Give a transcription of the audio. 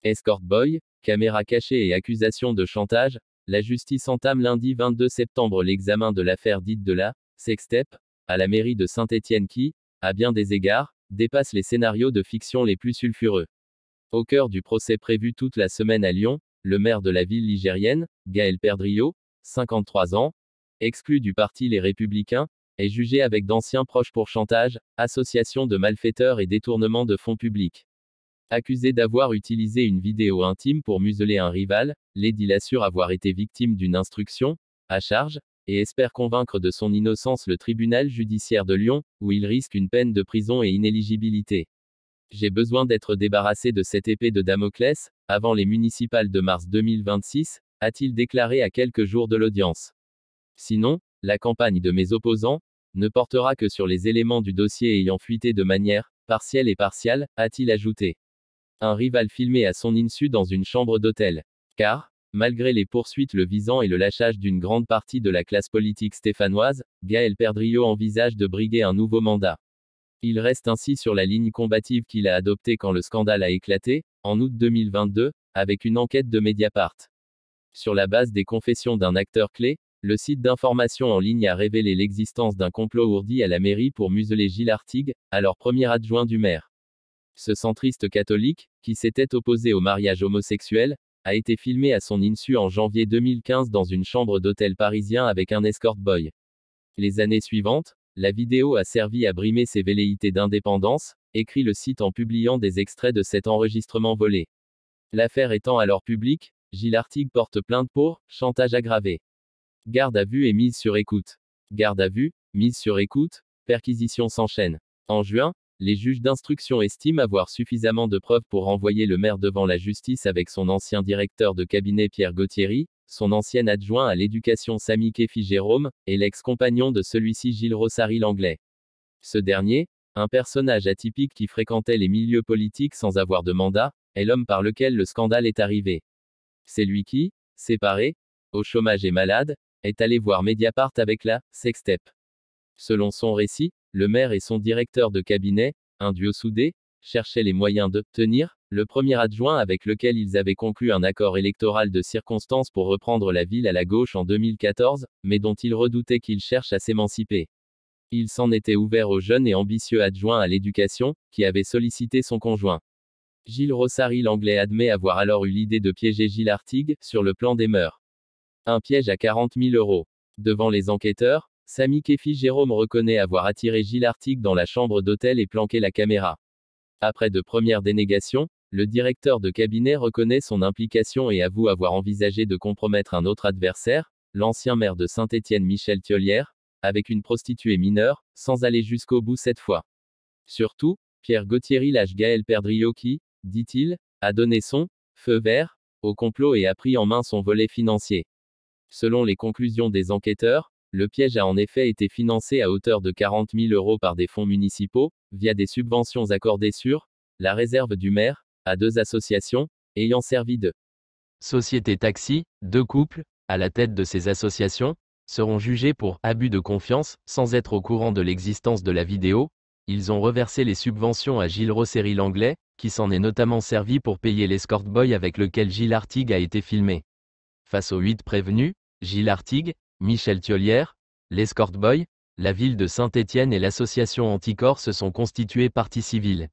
Escort boy, caméra cachée et accusation de chantage, la justice entame lundi 22 septembre l'examen de l'affaire dite de la sextape à la mairie de Saint-Étienne qui, à bien des égards, dépasse les scénarios de fiction les plus sulfureux. Au cœur du procès prévu toute la semaine à Lyon, le maire de la ville ligérienne, Gaël Perdriau, 53 ans, exclu du parti Les Républicains, est jugé avec d'anciens proches pour chantage, association de malfaiteurs et détournement de fonds publics. Accusé d'avoir utilisé une vidéo intime pour museler un rival, l'édile assure avoir été victime d'une instruction, à charge, et espère convaincre de son innocence le tribunal judiciaire de Lyon, où il risque une peine de prison et inéligibilité. J'ai besoin d'être débarrassé de cette épée de Damoclès, avant les municipales de mars 2026, a-t-il déclaré à quelques jours de l'audience. Sinon, la campagne de mes opposants ne portera que sur les éléments du dossier ayant fuité de manière partielle et partiale, a-t-il ajouté. Un rival filmé à son insu dans une chambre d'hôtel. Car, malgré les poursuites le visant et le lâchage d'une grande partie de la classe politique stéphanoise, Gaël Perdriau envisage de briguer un nouveau mandat. Il reste ainsi sur la ligne combative qu'il a adoptée quand le scandale a éclaté, en août 2022, avec une enquête de Mediapart. Sur la base des confessions d'un acteur clé, le site d'information en ligne a révélé l'existence d'un complot ourdi à la mairie pour museler Gilles Artigue, alors premier adjoint du maire. Ce centriste catholique, qui s'était opposé au mariage homosexuel, a été filmé à son insu en janvier 2015 dans une chambre d'hôtel parisien avec un escort boy. Les années suivantes, la vidéo a servi à brimer ses velléités d'indépendance, écrit le site en publiant des extraits de cet enregistrement volé. L'affaire étant alors publique, Gilles Artigue porte plainte pour chantage aggravé. Garde à vue et mise sur écoute. Garde à vue, mise sur écoute, perquisition s'enchaîne. En juin, les juges d'instruction estiment avoir suffisamment de preuves pour renvoyer le maire devant la justice avec son ancien directeur de cabinet Pierre Gauthieri, son ancien adjoint à l'éducation Samy Kefi Jérôme, et l'ex-compagnon de celui-ci Gilles Rossary Langlais. Ce dernier, un personnage atypique qui fréquentait les milieux politiques sans avoir de mandat, est l'homme par lequel le scandale est arrivé. C'est lui qui, séparé, au chômage et malade, est allé voir Mediapart avec la sextape. Selon son récit, le maire et son directeur de cabinet, un duo soudé, cherchaient les moyens de tenir le premier adjoint avec lequel ils avaient conclu un accord électoral de circonstance pour reprendre la ville à la gauche en 2014, mais dont ils redoutaient qu'il cherche à s'émanciper. Il s'en était ouvert au jeune et ambitieux adjoint à l'éducation, qui avait sollicité son conjoint. Gilles Rossary Langlais admet avoir alors eu l'idée de piéger Gilles Artigue, sur le plan des mœurs. Un piège à 40 000 €. Devant les enquêteurs, Samy Kefi Jérôme reconnaît avoir attiré Gilles Artigue dans la chambre d'hôtel et planqué la caméra. Après de premières dénégations, le directeur de cabinet reconnaît son implication et avoue avoir envisagé de compromettre un autre adversaire, l'ancien maire de Saint-Étienne Michel Thiollière, avec une prostituée mineure, sans aller jusqu'au bout cette fois. Surtout, Pierre Gauthieri lâche Gaël Perdriau qui, dit-il, a donné son feu vert au complot et a pris en main son volet financier. Selon les conclusions des enquêteurs, le piège a en effet été financé à hauteur de 40 000 € par des fonds municipaux, via des subventions accordées sur la réserve du maire, à deux associations, ayant servi de société taxi. Deux couples, à la tête de ces associations, seront jugés pour abus de confiance, sans être au courant de l'existence de la vidéo. Ils ont reversé les subventions à Gilles Rossary Langlais, qui s'en est notamment servi pour payer l'escort boy avec lequel Gilles Artigue a été filmé. Face aux 8 prévenus, Gilles Artigue, Michel Thiollière, l'escort boy, la ville de Saint-Étienne et l'association Anticorps se sont constitués partie civile.